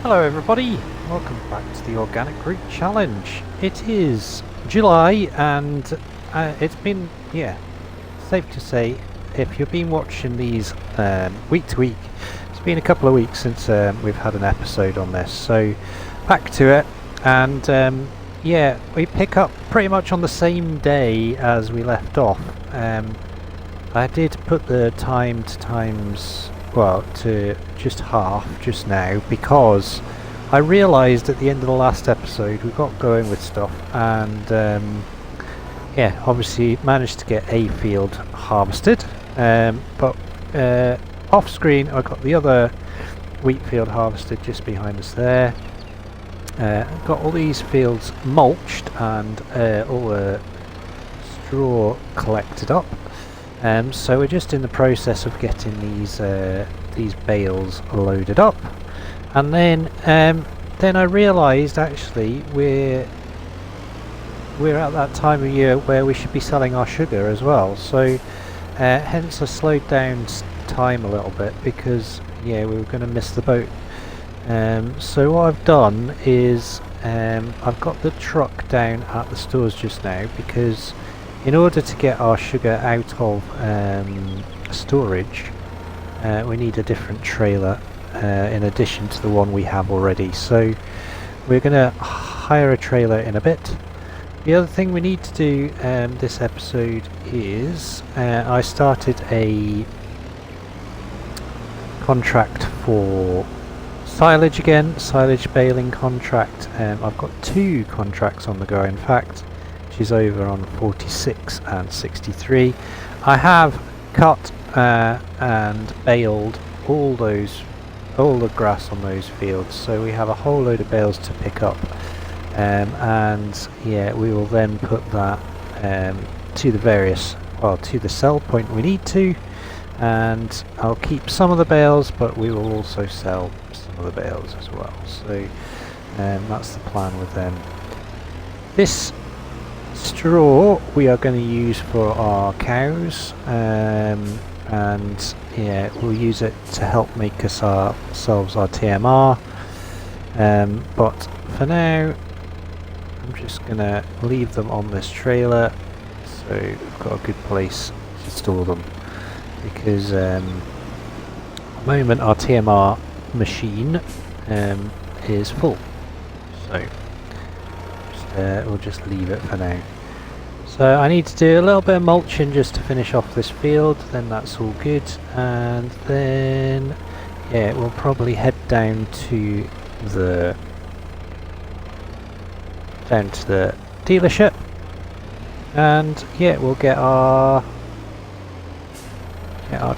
Hello everybody, welcome back to the Organic Root Challenge. It is July and it's been, safe to say, if you've been watching these week to week, it's been a couple of weeks since we've had an episode on this, so back to it. And we pick up pretty much on the same day as we left off. I did put the time to times, well, to just half just now, because I realised at the end of the last episode we got going with stuff, and obviously managed to get a field harvested, but off screen I got the other wheat field harvested just behind us there. Got all these fields mulched and all the straw collected up. So we're just in the process of getting these bales loaded up, and then I realised actually we're at that time of year where we should be selling our sugar as well. So hence I slowed down time a little bit, because we were going to miss the boat. So what I've done is I've got the truck down at the stores just now, because in order to get our sugar out of storage, we need a different trailer in addition to the one we have already. So we're going to hire a trailer in a bit. The other thing we need to do this episode is I started a contract for silage again, silage baling contract. I've got two contracts on the go, in fact, which is over on 46 and 63. I have cut and baled all the grass on those fields, so we have a whole load of bales to pick up, and we will then put that to the sell point we need to, and I'll keep some of the bales, but we will also sell some of the bales as well. So that's the plan with them. This straw we are going to use for our cows, and we'll use it to help make ourselves our TMR, but for now I'm just going to leave them on this trailer, so we've got a good place to store them, because at the moment our TMR machine is full, so we'll just leave it for now. So I need to do a little bit of mulching just to finish off this field, then that's all good, and then we'll probably head down to the dealership, and we'll get our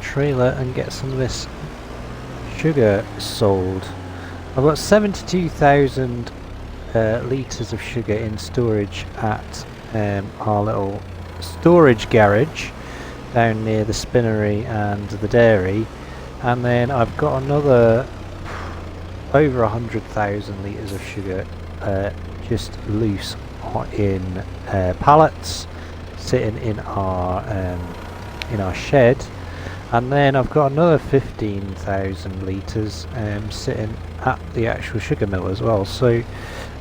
trailer and get some of this sugar sold. I've got 72,000 litres of sugar in storage at our little storage garage down near the spinnery and the dairy, and then I've got another over 100,000 litres of sugar just loose in pallets sitting in our shed, and then I've got another 15,000 litres sitting at the actual sugar mill as well. So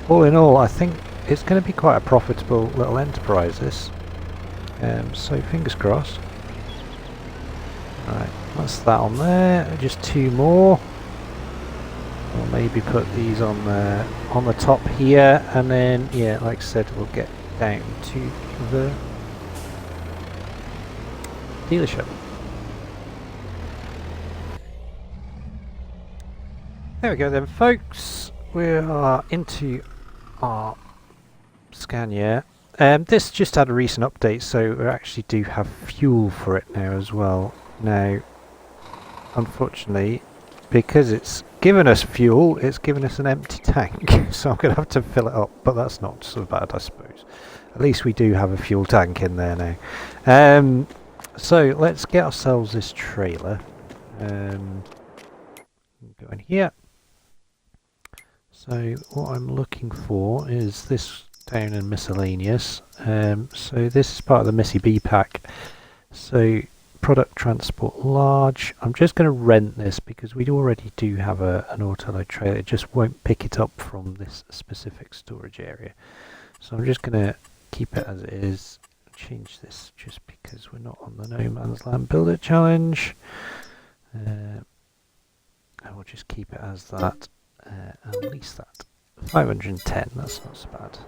all in all, I think it's going to be quite a profitable little enterprise, this. So fingers crossed. Right, that's that on there. Just two more. We'll maybe put these on the top here, and then like I said, we'll get down to the dealership. There we go then, folks. We are into our Scania. This just had a recent update, so we actually do have fuel for it now as well. Now, unfortunately, because it's given us fuel, it's given us an empty tank, so I'm going to have to fill it up, but that's not so bad, I suppose. At least we do have a fuel tank in there now. So let's get ourselves this trailer. Go in here. So what I'm looking for is this down in miscellaneous. So this is part of the Missy B pack. So product transport large. I'm just going to rent this because we already do have an autoload trailer. It just won't pick it up from this specific storage area. So I'm just going to keep it as it is. Change this just because we're not on the No Man's Land Build It challenge. I will just keep it as that and lease that. 510, that's not so bad.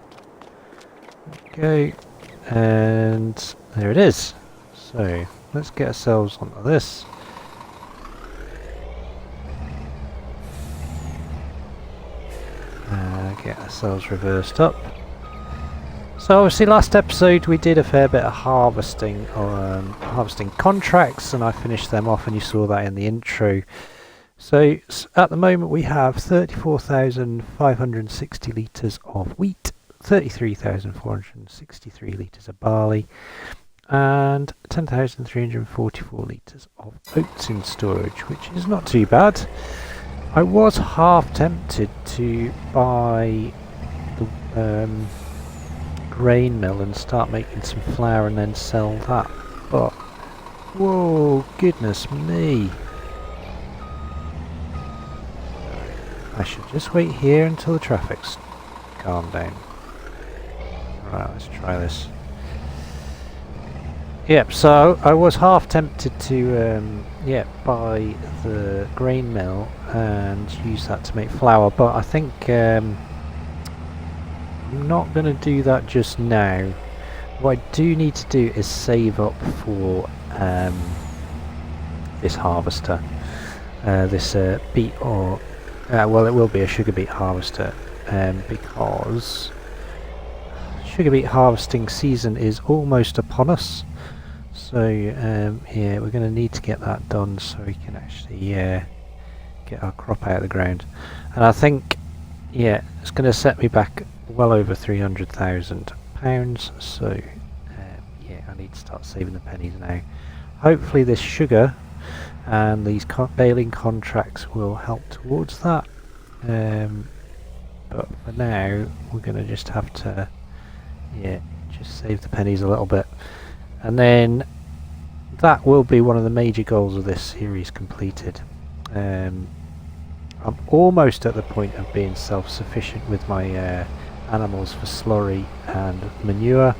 Okay, and there it is. So let's get ourselves onto this. Get ourselves reversed up. So obviously last episode we did a fair bit of harvesting contracts, and I finished them off and you saw that in the intro. So at the moment we have 34,560 litres of wheat, 33,463 litres of barley and 10,344 litres of oats in storage, which is not too bad. I was half tempted to buy the grain mill and start making some flour and then sell that, but whoa, goodness me. I should just wait here until the traffic's calmed down. Right, let's try this. Yep, so I was half tempted to buy the grain mill and use that to make flour, but I think I'm not going to do that just now. What I do need to do is save up for this harvester, this beet, or well, it will be a sugar beet harvester, because sugar beet harvesting season is almost upon us. So yeah, we're going to need to get that done so we can actually get our crop out of the ground. And I think, yeah, it's going to set me back well over £300,000. So yeah, I need to start saving the pennies now. Hopefully this sugar and these baling contracts will help towards that. But for now, we're going to just have to, yeah, just save the pennies a little bit. And then that will be one of the major goals of this series completed. I'm almost at the point of being self-sufficient with my animals for slurry and manure.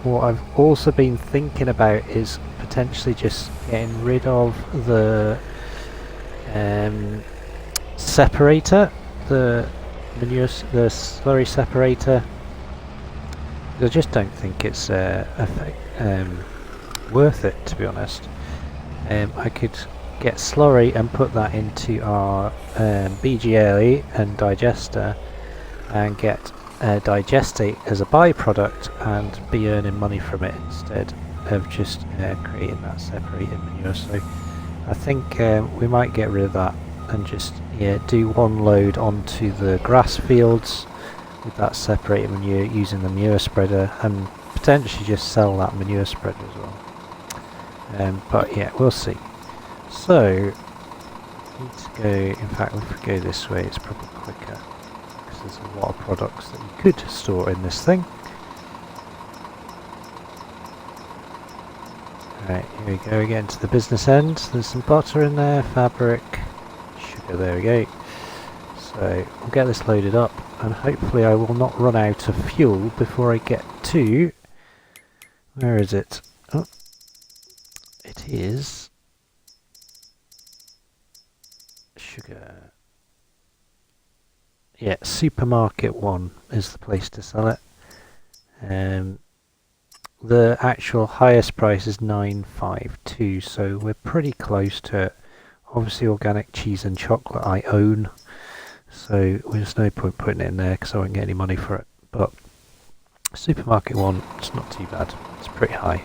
What I've also been thinking about is potentially just getting rid of the separator, the slurry separator. I just don't think it's worth it, to be honest. I could get slurry and put that into our BGLE and digester and get digestate as a byproduct and be earning money from it instead of just creating that separated manure. So I think we might get rid of that and just do one load onto the grass fields with that separated manure using the manure spreader, and potentially just sell that manure spreader as well. But yeah, we'll see. So need to go, in fact if we go this way it's probably quicker because there's a lot of products that you could store in this thing. Right, here we go again to the business end. There's some butter in there, fabric, sugar, there we go. So we'll get this loaded up and hopefully I will not run out of fuel before I get to, where is it? Oh, it is sugar. Yeah, Supermarket 1 is the place to sell it. The actual highest price is $9.52, so we're pretty close to it. Obviously organic cheese and chocolate I own, so there's no point putting it in there because I won't get any money for it. But Supermarket 1, it's not too bad, it's pretty high.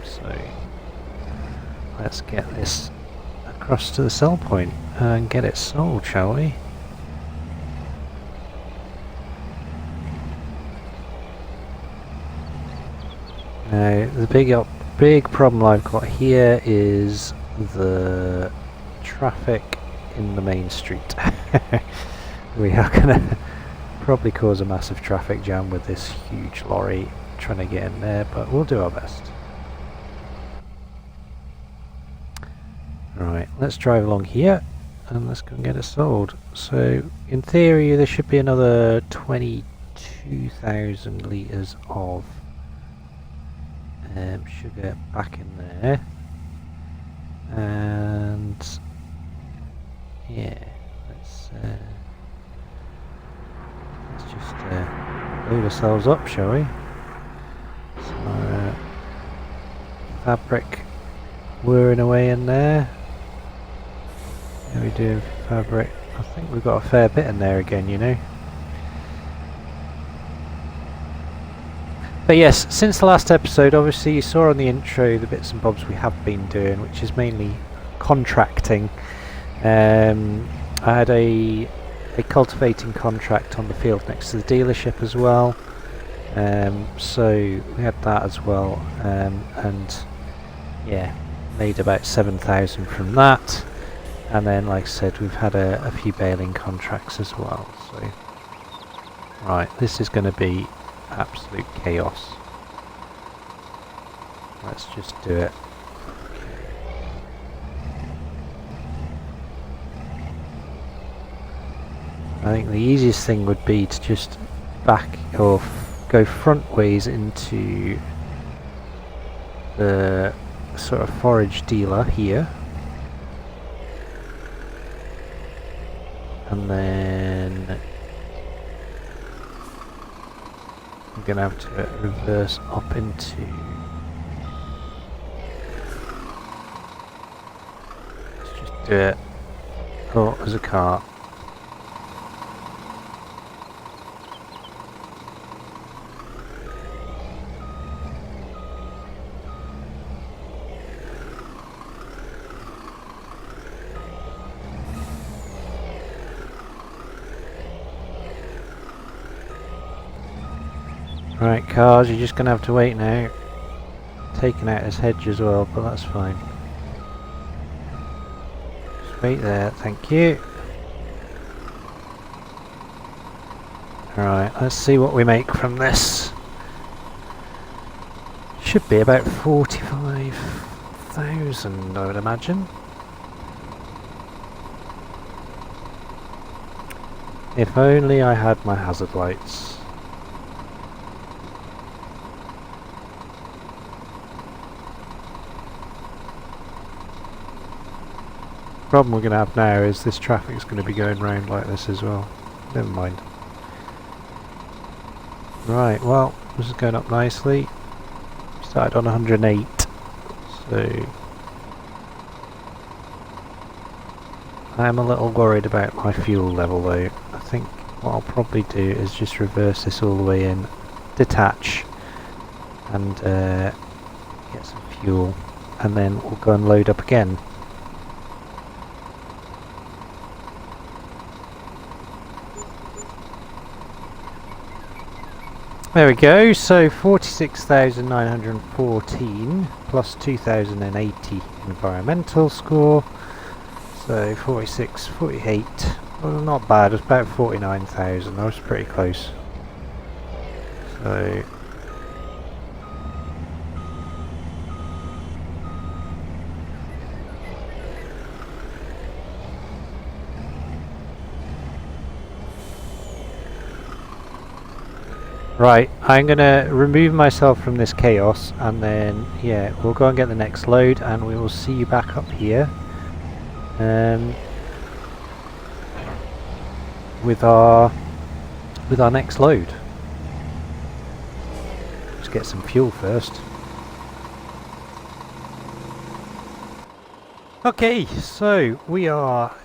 So let's get this across to the sell point and get it sold, shall we? Now the big problem I've got here is the traffic in the main street. We are gonna probably cause a massive traffic jam with this huge lorry trying to get in there, but we'll do our best. Right, let's drive along here and let's go and get it sold. So in theory there should be another 22,000 litres of sugar back in there, and yeah, let's just load ourselves up, shall we? So fabric whirring away in there. How we do fabric? I think we've got a fair bit in there again, you know. But yes, since the last episode, obviously you saw on the intro the bits and bobs we have been doing, which is mainly contracting. I had a cultivating contract on the field next to the dealership as well, so we had that as well, and yeah, made about 7,000 from that. And then, like I said, we've had a few baling contracts as well. So, right, this is going to be absolute chaos. Let's just do it. I think the easiest thing would be to just back or go front ways into the sort of forage dealer here. And then I'm going to have to reverse up into... Let's just do it. Oh, there's a car. Right, cars, you're just going to have to wait now. Taking out his hedge as well, but that's fine. Just wait there, thank you. Alright, let's see what we make from this. Should be about 45,000, I would imagine. If only I had my hazard lights. The problem we're going to have now is this traffic's going to be going round like this as well. Never mind. Right, well, this is going up nicely. Started on 108, so I'm a little worried about my fuel level though. I think what I'll probably do is just reverse this all the way in, detach, and get some fuel, and then we'll go and load up again. There we go, so 46,914 plus 2,080 environmental score, so 46, 48, well not bad, it's about 49,000, I was pretty close. So right, I'm going to remove myself from this chaos, and then, yeah, we'll go and get the next load, and we will see you back up here with our next load. Let's get some fuel first. Okay, so we are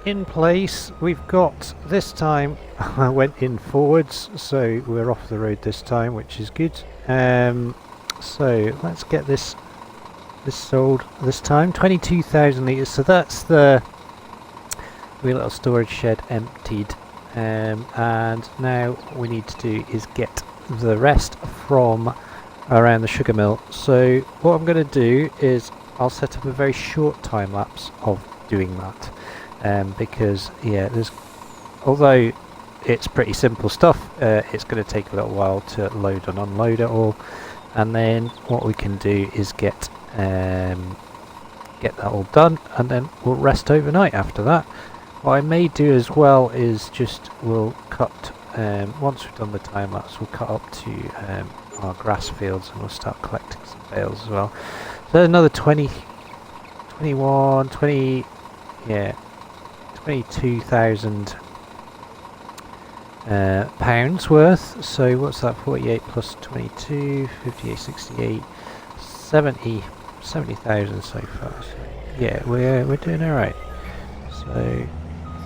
in place. We've got, this time I went in forwards, so we're off the road this time, which is good. So let's get this sold this time. 22,000 litres, so that's the wee little storage shed emptied, and now what we need to do is get the rest from around the sugar mill. So what I'm going to do is I'll set up a very short time lapse of doing that. Because yeah, although it's pretty simple stuff, it's going to take a little while to load and unload it all, and then what we can do is get get that all done, and then we'll rest overnight after that. What I may do as well is we'll cut, once we've done the time lapse, we'll cut up to our grass fields and we'll start collecting some bales as well. So another 22,000 pounds worth. So what's that? 48 plus 22, 58, 68, 70,000 so far. So yeah, we're doing all right. So I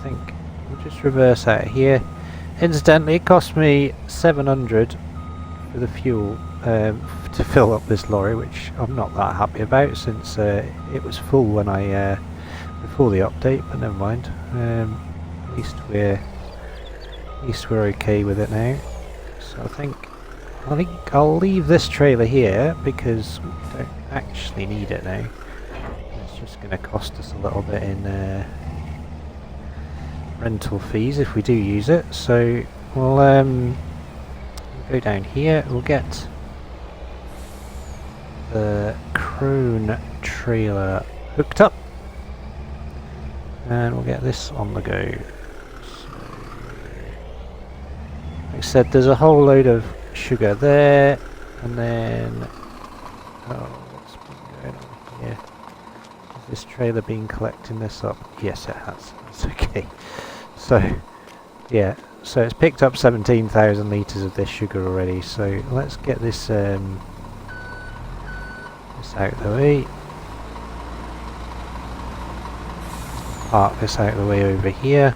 think we'll just reverse out here. Incidentally, it cost me 700 for the fuel to fill up this lorry, which I'm not that happy about since it was full when I before the update. But never mind. At least we're okay with it now. So I think I'll leave this trailer here because we don't actually need it now. It's just going to cost us a little bit in rental fees if we do use it. So we'll go down here. We'll get the crone trailer hooked up, and we'll get this on the go. So, like I said, there's a whole load of sugar there, and then what's been going on here? Has this trailer been collecting this up? Yes, it has. That's okay. So yeah, so it's picked up 17,000 litres of this sugar already. So let's get this this out of the way. Park this out of the way over here.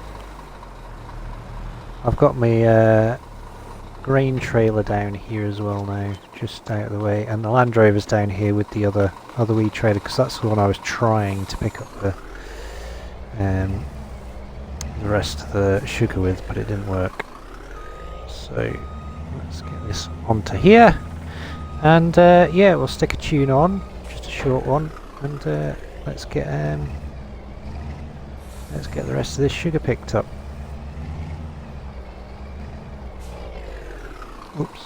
I've got my grain trailer down here as well now, just out of the way, and the Land Rover's down here with the other wee trailer, because that's the one I was trying to pick up the rest of the sugar with, but it didn't work. So let's get this onto here, and yeah, we'll stick a tune on, just a short one, and let's get the rest of this sugar picked up. Oops.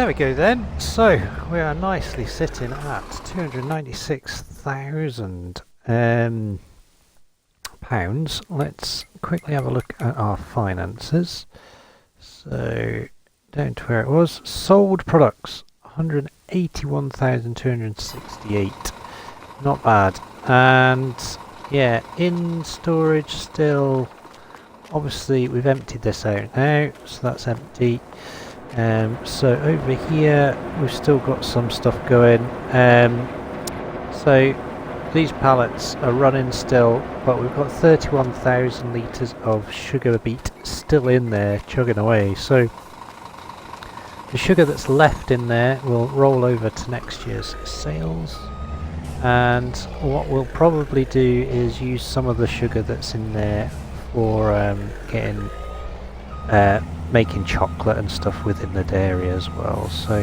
There we go then. So we are nicely sitting at £296,000 pounds. Let's quickly have a look at our finances. So down to where it was. Sold products 181,268. Not bad. And yeah, in storage still. Obviously we've emptied this out now, so that's empty. So over here we've still got some stuff going. So these pallets are running still, but we've got 31,000 litres of sugar beet still in there chugging away. So the sugar that's left in there will roll over to next year's sales. And what we'll probably do is use some of the sugar that's in there for making chocolate and stuff within the dairy as well. So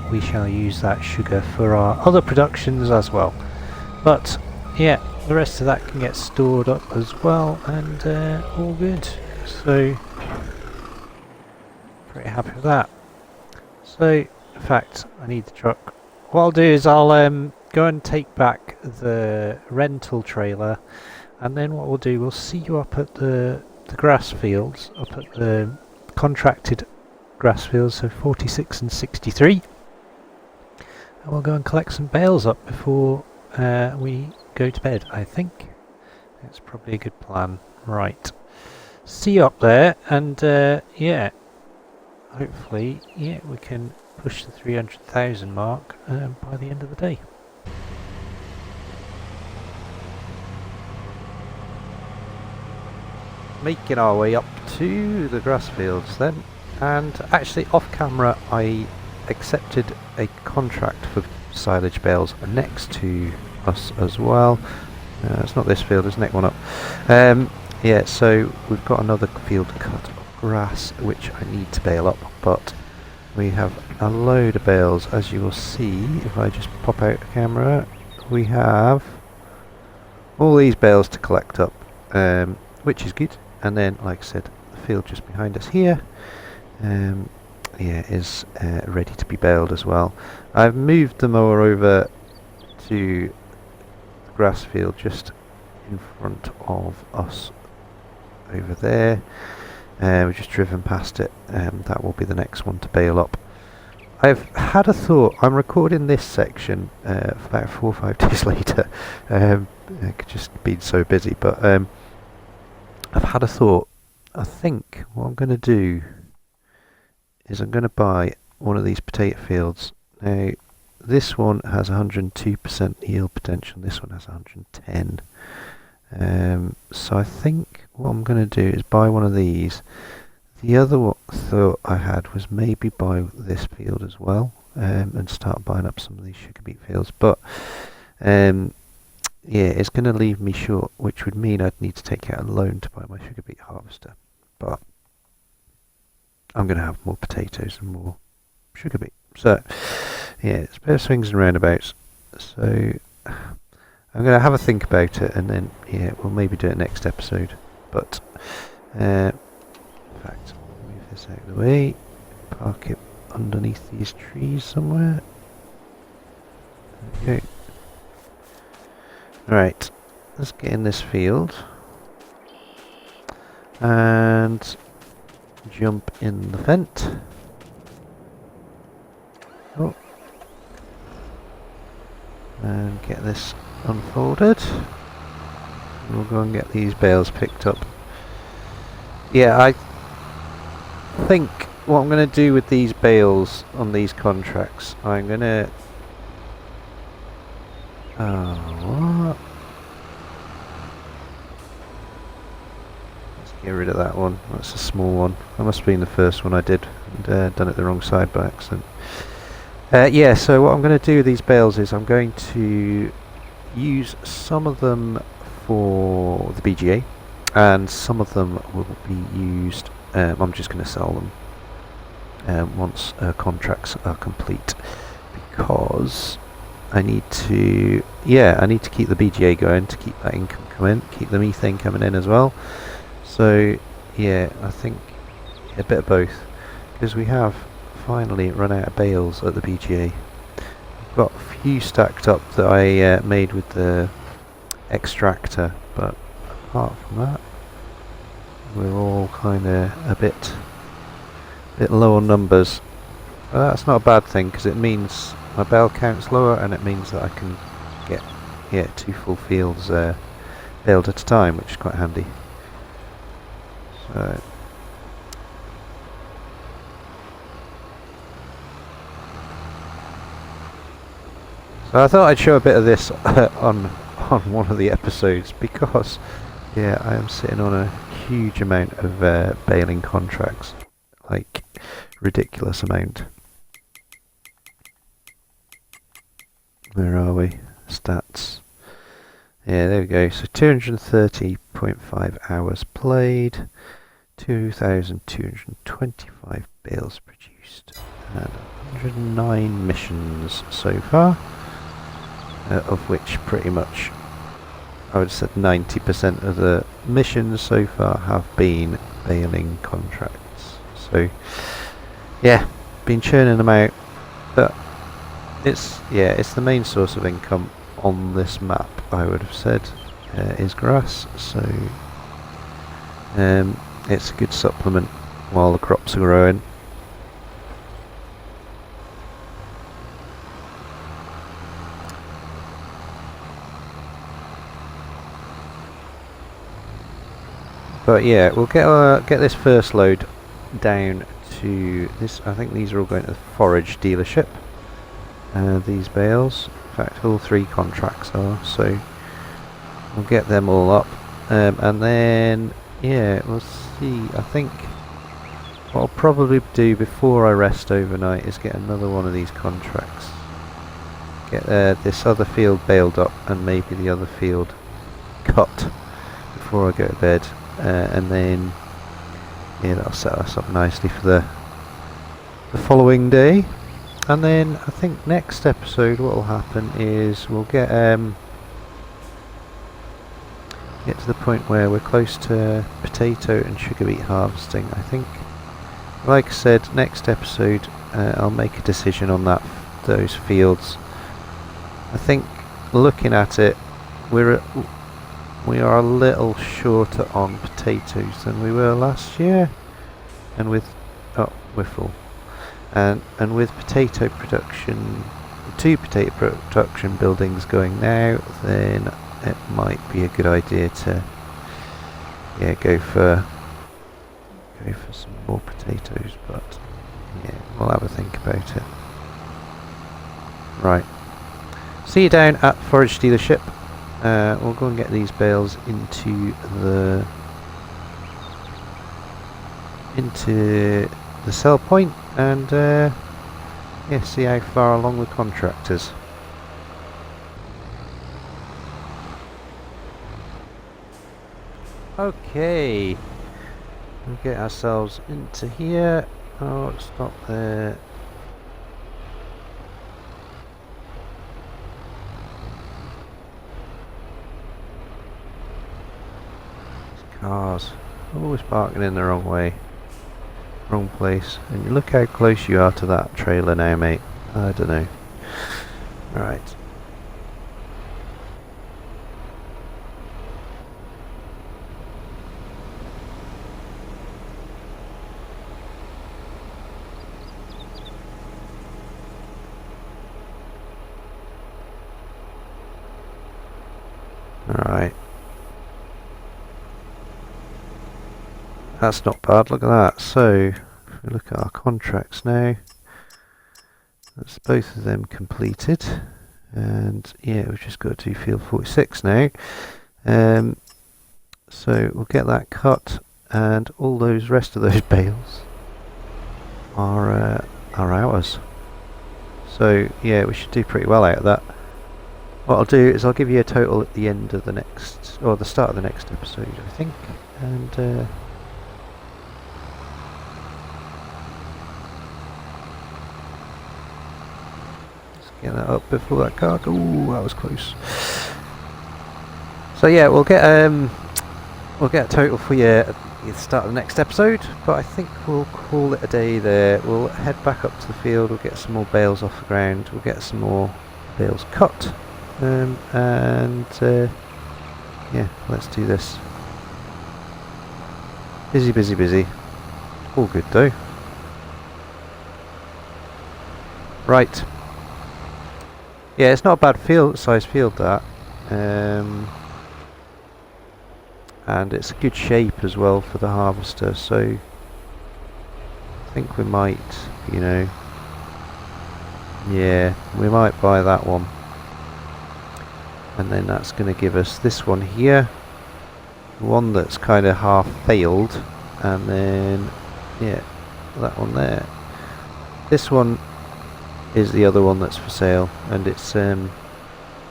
we shall use that sugar for our other productions as well. But yeah, the rest of that can get stored up as well, and all good. So pretty happy with that. So in fact, I need the truck. What I'll do is I'll go and take back the rental trailer, and then what we'll do, we'll see you up at the grass fields, up at the contracted grass fields, so 46 and 63, and we'll go and collect some bales up before we go to bed. I think it's probably a good plan. Right, see you up there, and yeah, hopefully we can push the 300,000 mark by the end of the day. Making our way up to the grass fields then, and actually off camera I accepted a contract for silage bales next to us as well. It's not this field, it's next one up. Yeah, so we've got another field cut of grass which I need to bale up, but we have a load of bales, as you will see if I just pop out the camera. We have all these bales to collect up, which is good. And then, like I said, the field just behind us here is ready to be baled as well. I've moved the mower over to the grass field just in front of us over there. We've just driven past it, that will be the next one to bale up. I've had a thought. I'm recording this section about 4 or 5 days later. I've just been so busy, but I've had a thought. I think what I'm going to do is I'm going to buy one of these potato fields. Now this one has 102% yield potential, this one has 110. So I think what I'm going to do is buy one of these. The other thought I had was maybe buy this field as well, and start buying up some of these sugar beet fields, but yeah, it's going to leave me short, which would mean I'd need to take out a loan to buy my sugar beet harvester. But I'm going to have more potatoes and more sugar beet. So yeah, it's a bit of swings and roundabouts. So I'm going to have a think about it, and then yeah, we'll maybe do it next episode. But in fact, move this out of the way, park it underneath these trees somewhere. There we go. Right, let's get in this field and jump in the vent. Oh. And get this unfolded. We'll go and get these bales picked up. Yeah, I think what I'm going to do with these bales on these contracts, I'm going to... what? Let's get rid of that one. That's a small one. That must have been the first one I did, and done it the wrong side by accident. Yeah, so what I'm going to do with these bales is I'm going to use some of them for the BGA, and some of them will be used, I'm just going to sell them once contracts are complete, because I need to keep the BGA going, to keep that income coming, keep the methane coming in as well. So yeah, I think a bit of both, because we have finally run out of bales at the BGA. I've got a few stacked up that I made with the extractor, but apart from that, we're all kind of a bit low on numbers. That's not a bad thing, because it means my bale count's lower, and it means that I can get 2 full fields baled at a time, which is quite handy. So I thought I'd show a bit of this on one of the episodes, because yeah, I am sitting on a huge amount of baling contracts, like ridiculous amount. Where are we? Stats. Yeah, there we go. So 230.5 hours played, 2,225 bales produced, and 109 missions so far, of which pretty much I would have said 90% of the missions so far have been baling contracts. So yeah, been churning them out, but it's the main source of income on this map, I would have said, is grass. So it's a good supplement while the crops are growing. But yeah, we'll get this first load down to this. I think these are all going to the forage dealership. These bales, in fact, all 3 contracts are. So we'll get them all up, and then yeah, we'll see. I think what I'll probably do before I rest overnight is get another one of these contracts. Get this other field baled up, and maybe the other field cut before I go to bed. And then yeah, that'll set us up nicely for the following day. And then I think next episode what will happen is we'll get to the point where we're close to potato and sugar beet harvesting. I think, like I said, next episode I'll make a decision on those fields. I think looking at it, we are a little shorter on potatoes than we were last year, and with we're full, and with potato production, 2 potato production buildings going now, then it might be a good idea to go for some more potatoes. But yeah, we'll have a think about it. Right, see you down at forage dealership. We'll go and get these bales into the sell point, and yeah, see how far along the contractors. Okay, we'll get ourselves into here. Oh, stop there. Cars always parking in the wrong way, wrong place, and you look how close you are to that trailer now, mate. I don't know. Right. Alright. That's not bad, look at that. So, if we look at our contracts now, that's both of them completed. And yeah, we've just got to field 46 now. So we'll get that cut, and all those rest of those bales are ours. So yeah, we should do pretty well out of that. What I'll do is I'll give you a total at the end of the next, or the start of the next episode, I think. And get that up before that car. Ooh, that was close. So yeah, we'll get We'll get a total for you at the start of the next episode, but I think we'll call it a day there. We'll head back up to the field, we'll get some more bales off the ground, we'll get some more bales cut, yeah, let's do this. Busy, busy, busy. All good though. Right. Yeah, it's not a bad size field that. And it's a good shape as well for the harvester, so I think we might, you know, yeah, we might buy that one. And then that's going to give us this one here, one that's kind of half failed, and then, yeah, that one there. This one is the other one that's for sale, and it's, yeah,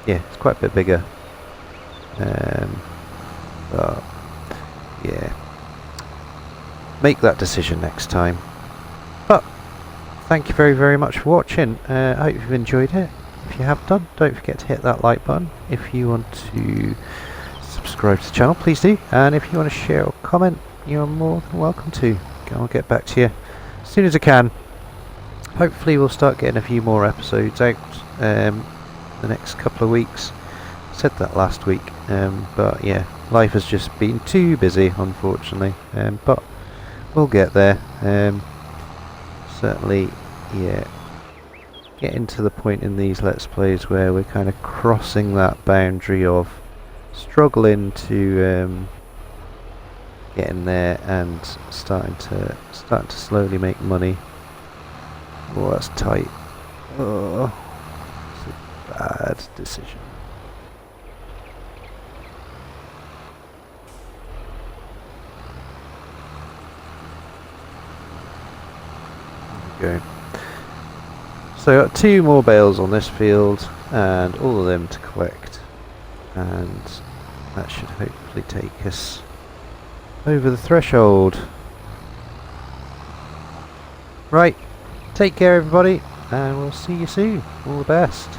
it's quite a bit bigger. But yeah, make that decision next time. But thank you very, very much for watching. I hope you've enjoyed it. If you have done, don't forget to hit that like button. If you want to subscribe to the channel, please do. And if you want to share or comment, you're more than welcome to. I'll get back to you as soon as I can. Hopefully we'll start getting a few more episodes out the next couple of weeks. I said that last week, but yeah, life has just been too busy, unfortunately. But we'll get there. Certainly, yeah, getting to the point in these Let's Plays where we're kind of crossing that boundary of struggling to get in there and starting to slowly make money. Oh, that's tight. Oh, it's a bad decision. There we go. So I've got 2 more bales on this field and all of them to collect, and that should hopefully take us over the threshold. Right, take care everybody, and we'll see you soon. All the best.